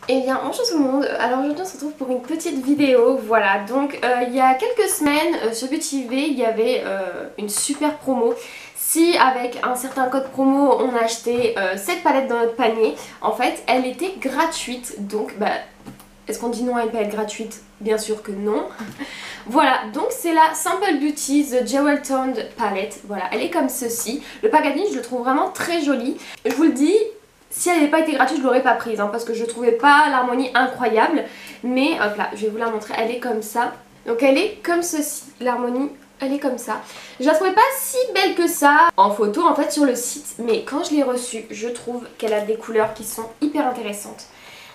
Et bien bonjour tout le monde, alors aujourd'hui on se retrouve pour une petite vidéo, voilà. Donc il y a quelques semaines sur Beauty Bay il y avait une super promo. Si avec un certain code promo on a acheté cette palette dans notre panier, en fait elle était gratuite. Donc est-ce qu'on dit non à une palette gratuite? Bien sûr que non. Voilà, donc c'est la Simple Beauty The Jewel Toned Palette. Voilà, elle est comme ceci. Le packaging je le trouve vraiment très joli. Je vous le dis, si elle n'avait pas été gratuite je l'aurais pas prise parce que je trouvais pas l'harmonie incroyable. Mais hop là, je vais vous la montrer, elle est comme ça. Donc elle est comme ceci, l'harmonie elle est comme ça. Je la trouvais pas si belle que ça en photo en fait sur le site. Mais quand je l'ai reçue, je trouve qu'elle a des couleurs qui sont hyper intéressantes.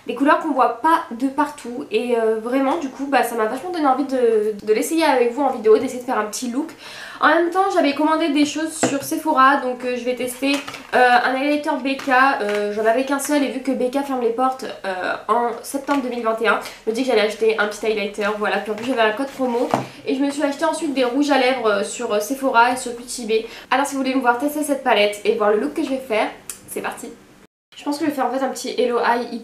Des couleurs qu'on voit pas de partout et vraiment du coup ça m'a vachement donné envie de l'essayer avec vous en vidéo, d'essayer de faire un petit look. En même temps j'avais commandé des choses sur Sephora, donc je vais tester un highlighter BK. J'en avais qu'un seul et vu que BK ferme les portes en septembre 2021, je me dis que j'allais acheter un petit highlighter, voilà. Puis en plus j'avais un code promo et je me suis acheté ensuite des rouges à lèvres sur Sephora et sur Beauty Bay. Alors si vous voulez me voir tester cette palette et voir le look que je vais faire, c'est parti. Je pense que je vais faire en fait un petit Hello Eye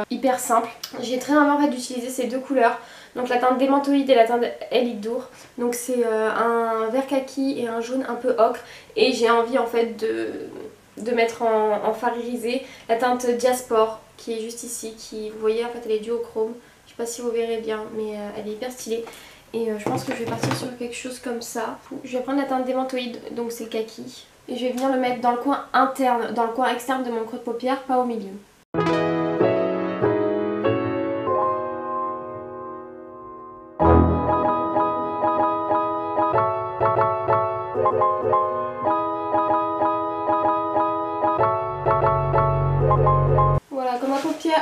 hyper simple. J'ai très envie en fait d'utiliser ces deux couleurs. Donc la teinte démentoïde et la teinte Elidour. Donc c'est un vert kaki et un jaune un peu ocre. Et j'ai envie en fait de mettre en fard irisé la teinte Diaspore qui est juste ici. Qui, vous voyez en fait elle est duochrome. Je sais pas si vous verrez bien mais elle est hyper stylée. Et je pense que je vais partir sur quelque chose comme ça. Je vais prendre la teinte démentoïde, donc c'est le kaki. Et je vais venir le mettre dans le coin interne, dans le coin externe de mon creux de paupière, pas au milieu. Voilà,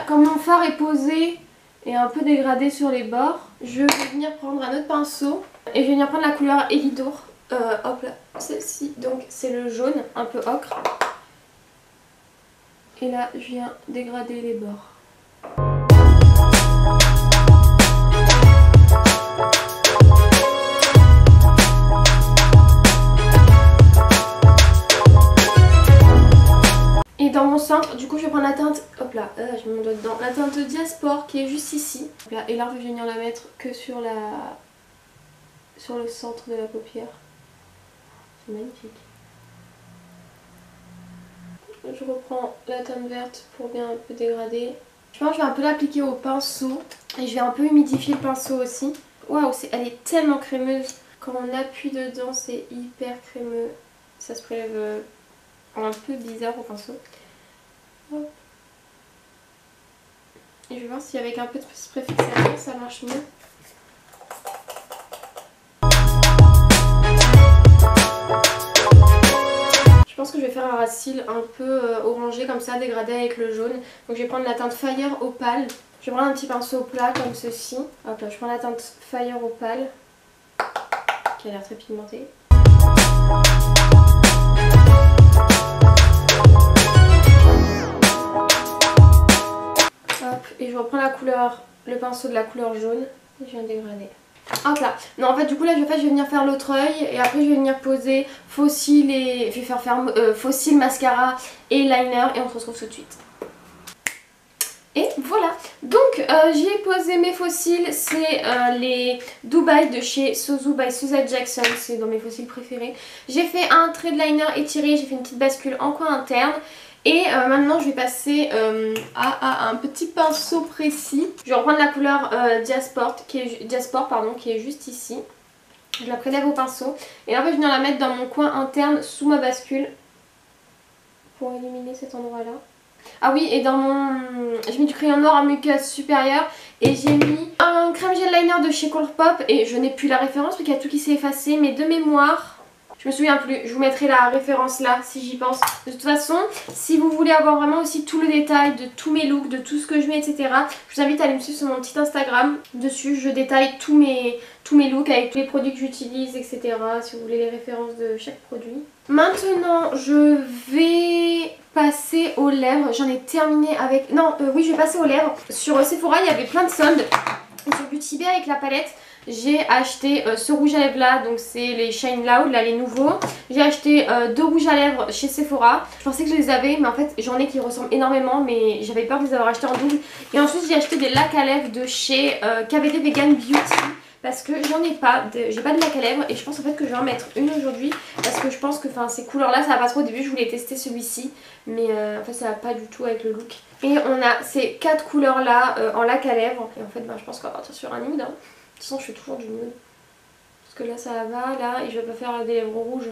comme mon fard est posé et un peu dégradé sur les bords, je vais venir prendre un autre pinceau et je vais venir prendre la couleur Elidour. Hop là, celle-ci, donc c'est le jaune un peu ocre. Et là je viens dégrader les bords. Et dans mon centre, du coup je vais prendre la teinte, hop là, je mets mon doigt dedans, la teinte Diaspore qui est juste ici. Et là je vais venir la mettre que sur le centre de la paupière. C'est magnifique. Je reprends la teinte verte pour bien un peu dégrader. Je pense que je vais un peu l'appliquer au pinceau et je vais un peu humidifier le pinceau aussi. Waouh, elle est tellement crémeuse. Quand on appuie dedans, c'est hyper crémeux. Ça se prélève un peu bizarre au pinceau. Hop. Et je vais voir si avec un peu de spray fixateur ça marche mieux. Je pense que je vais faire un ras cils un peu orangé comme ça, dégradé avec le jaune. Donc je vais prendre la teinte Fire Opale. Je vais prendre un petit pinceau plat comme ceci. Hop là, je prends la teinte Fire Opale qui a l'air très pigmentée. Hop, et je reprends le pinceau de la couleur jaune et je viens dégrader. Hop là. Non, en fait du coup là je vais venir faire l'autre œil et après je vais venir poser faux cils et je vais faire faux cils, mascara et liner et on se retrouve tout de suite. Et voilà, donc j'ai posé mes faux cils, c'est les Dubai de chez Sozu by Suzette Jackson, c'est dans mes faux cils préférés. J'ai fait un trait de liner étiré, j'ai fait une petite bascule en coin interne. Et maintenant je vais passer à un petit pinceau précis. Je vais reprendre la couleur Diaspore qui est juste ici. Je la prélève au pinceau. Et en fait je viens la mettre dans mon coin interne sous ma bascule. Pour éliminer cet endroit là. Ah oui, et j'ai mis du crayon noir en muqueuse supérieure. Et j'ai mis un crème gel liner de chez Colourpop. Et je n'ai plus la référence parce qu'il y a tout qui s'est effacé. Mais de mémoire... je me souviens plus, je vous mettrai la référence là si j'y pense. De toute façon, si vous voulez avoir vraiment aussi tout le détail de tous mes looks, de tout ce que je mets, etc. Je vous invite à aller me suivre sur mon petit Instagram. Dessus, je détaille tous mes looks avec tous les produits que j'utilise, etc. Si vous voulez les références de chaque produit. Maintenant, je vais passer aux lèvres. J'en ai terminé avec... Non, oui, je vais passer aux lèvres. Sur Sephora, il y avait plein de soldes. Et sur Beauty Bay avec la palette... J'ai acheté ce rouge à lèvres là, donc c'est les Shine Loud, là les nouveaux. J'ai acheté 2 rouges à lèvres chez Sephora. Je pensais que je les avais, mais en fait j'en ai qui ressemblent énormément, mais j'avais peur de les avoir achetés en double. Et ensuite j'ai acheté des lacs à lèvres de chez KVD Vegan Beauty. Parce que j'en ai pas, j'ai pas de lac à lèvres et je pense en fait que je vais en mettre une aujourd'hui. Parce que je pense que ces couleurs là ça va pas trop. Au début je voulais tester celui-ci, mais en fait ça va pas du tout avec le look. Et on a ces 4 couleurs là en lac à lèvres. Et en fait je pense qu'on va partir sur un nude. Hein. De toute façon je fais toujours du nude. Parce que là ça va, là, et je vais pas faire des lèvres rouges.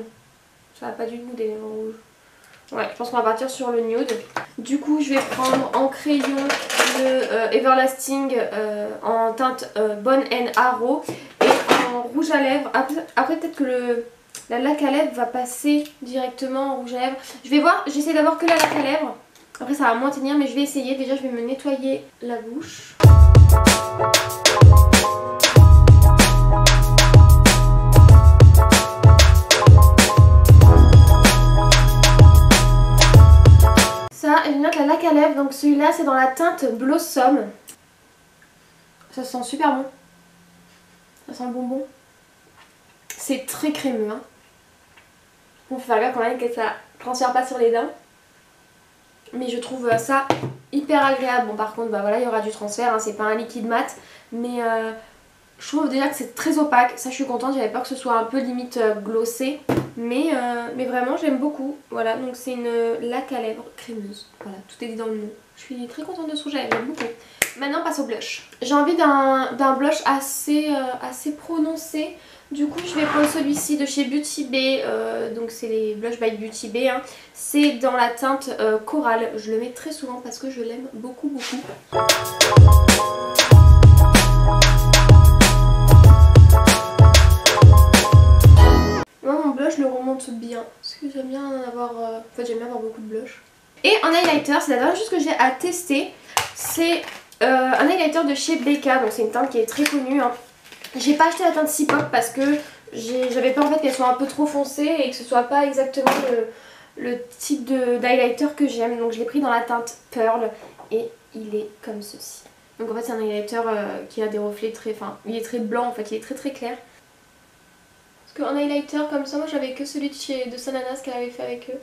Ça va pas du tout des lèvres rouges. Ouais, je pense qu'on va partir sur le nude. Du coup, je vais prendre en crayon le Everlasting en teinte Bone and Arrow et en rouge à lèvres. Après peut-être que la lac à lèvres va passer directement en rouge à lèvres. Je vais voir, j'essaie d'abord que la lac à lèvres. Après ça va moins tenir, mais je vais essayer. Déjà, je vais me nettoyer la bouche. Et je note la lac à lèvres, donc celui-là c'est dans la teinte Blossom. Ça sent super bon. Ça sent le bonbon. C'est très crémeux. Hein. Bon, faut faire gaffe quand même que ça transfère pas sur les dents. Mais je trouve ça hyper agréable. Bon, par contre, bah voilà, il y aura du transfert. Hein. C'est pas un liquide mat. Mais je trouve déjà que c'est très opaque. Ça, je suis contente. J'avais peur que ce soit un peu limite glossé. Mais vraiment, j'aime beaucoup. Voilà, donc c'est une lac à lèvres crémeuse. Voilà, tout est dit dans le nom. Je suis très contente de ce rouge à lèvres. J'aime beaucoup. Maintenant, on passe au blush. J'ai envie d'un blush assez prononcé. Du coup, je vais prendre celui-ci de chez Beauty Bay. Donc, c'est les Blush by Beauty Bay. Hein. C'est dans la teinte Coral. Je le mets très souvent parce que je l'aime beaucoup, beaucoup. Moi, mon blush le remonte bien. Parce que j'aime bien avoir... En fait, j'aime bien avoir beaucoup de blush. Et en highlighter, c'est la dernière chose que j'ai à tester. C'est un highlighter de chez Becca. Donc, c'est une teinte qui est très connue. Hein. J'ai pas acheté la teinte C-Pop parce que j'avais peur en fait qu'elle soit un peu trop foncée et que ce soit pas exactement le type d'highlighter que j'aime. Donc je l'ai pris dans la teinte Pearl et il est comme ceci. Donc en fait c'est un highlighter qui a des reflets très... Enfin il est très blanc en fait, il est très clair. Parce qu'un highlighter comme ça, moi j'avais que celui de Sananas qu'elle avait fait avec eux.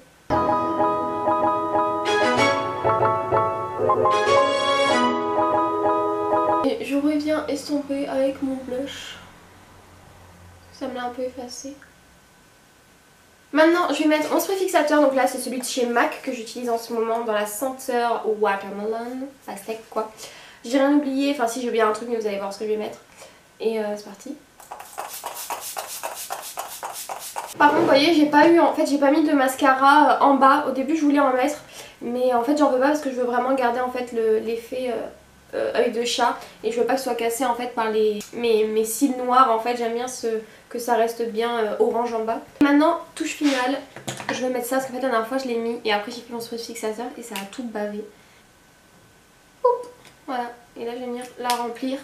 Et je reviens estomper avec mon blush. Ça me l'a un peu effacé. Maintenant je vais mettre mon spray fixateur. Donc là c'est celui de chez MAC que j'utilise en ce moment dans la senteur Watermelon. Pastèque quoi. J'ai rien oublié. Enfin si j'ai oublié un truc mais vous allez voir ce que je vais mettre. Et c'est parti. Par contre vous voyez j'ai pas eu, en fait j'ai pas mis de mascara en bas. Au début je voulais en mettre. Mais en fait j'en veux pas parce que je veux vraiment garder en fait l'effet... œil de chat et je veux pas que ce soit cassé en fait par mes cils noirs. En fait j'aime bien que ça reste bien orange en bas. Maintenant touche finale, je vais mettre ça parce qu'en fait la dernière fois je l'ai mis et après j'ai pris mon spray fixateur et ça a tout bavé. Oups, voilà, et là je vais venir la remplir.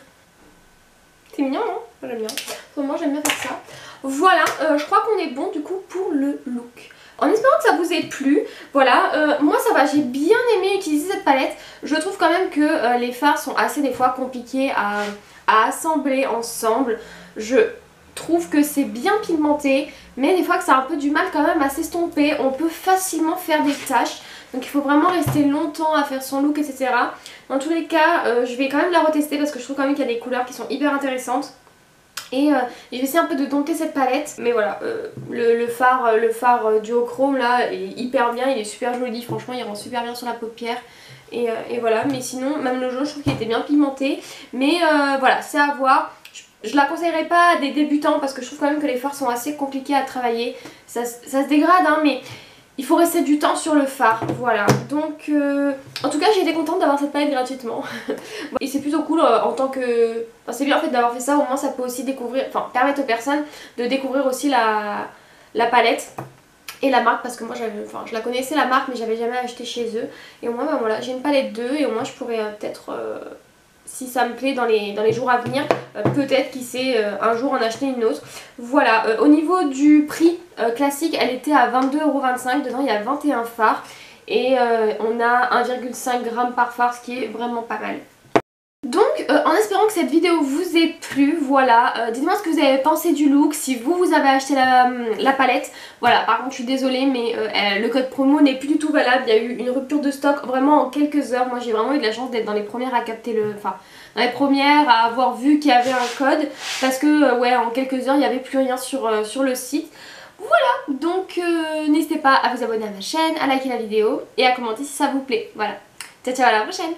C'est mignon non? Moi j'aime bien. Moi j'aime bien faire ça. Voilà, je crois qu'on est bon du coup pour le look. En espérant que ça vous ait plu, voilà, moi ça va, j'ai bien aimé utiliser cette palette. Je trouve quand même que les fards sont assez des fois compliqués à assembler ensemble. Je trouve que c'est bien pigmenté, mais des fois que ça a un peu du mal quand même à s'estomper. On peut facilement faire des taches, donc il faut vraiment rester longtemps à faire son look, etc. Dans tous les cas, je vais quand même la retester parce que je trouve quand même qu'il y a des couleurs qui sont hyper intéressantes. Et je vais essayer un peu de dompter cette palette. Mais voilà, le fard duochrome là est hyper bien, il est super joli, franchement il rend super bien sur la paupière. Et voilà, mais sinon même le jaune je trouve qu'il était bien pigmenté. Mais voilà, c'est à voir. Je la conseillerais pas à des débutants parce que je trouve quand même que les fards sont assez compliqués à travailler. Ça se dégrade hein, mais... il faut rester du temps sur le fard, voilà. Donc, en tout cas, j'ai été contente d'avoir cette palette gratuitement. Et c'est plutôt cool en tant que... Enfin, c'est bien en fait d'avoir fait ça, au moins ça peut aussi découvrir... Enfin, permettre aux personnes de découvrir aussi la palette et la marque. Parce que moi, je la connaissais la marque, mais j'avais jamais acheté chez eux. Et au moins, bah, voilà, j'ai une palette 2 et au moins je pourrais peut-être... si ça me plaît dans les jours à venir, peut-être qui sait un jour en acheter une autre. Voilà, au niveau du prix classique, elle était à 22,25 €. Dedans il y a 21 fards et on a 1,5 g par fard, ce qui est vraiment pas mal. Donc en espérant que cette vidéo vous ait plu, voilà, dites-moi ce que vous avez pensé du look, si vous avez acheté la palette. Voilà, par contre je suis désolée mais le code promo n'est plus du tout valable, il y a eu une rupture de stock vraiment en quelques heures. Moi j'ai vraiment eu de la chance d'être dans les premières à capter enfin dans les premières à avoir vu qu'il y avait un code, parce que ouais, en quelques heures il n'y avait plus rien sur le site. Voilà, donc n'hésitez pas à vous abonner à ma chaîne, à liker la vidéo et à commenter si ça vous plaît. Voilà, ciao ciao, à la prochaine.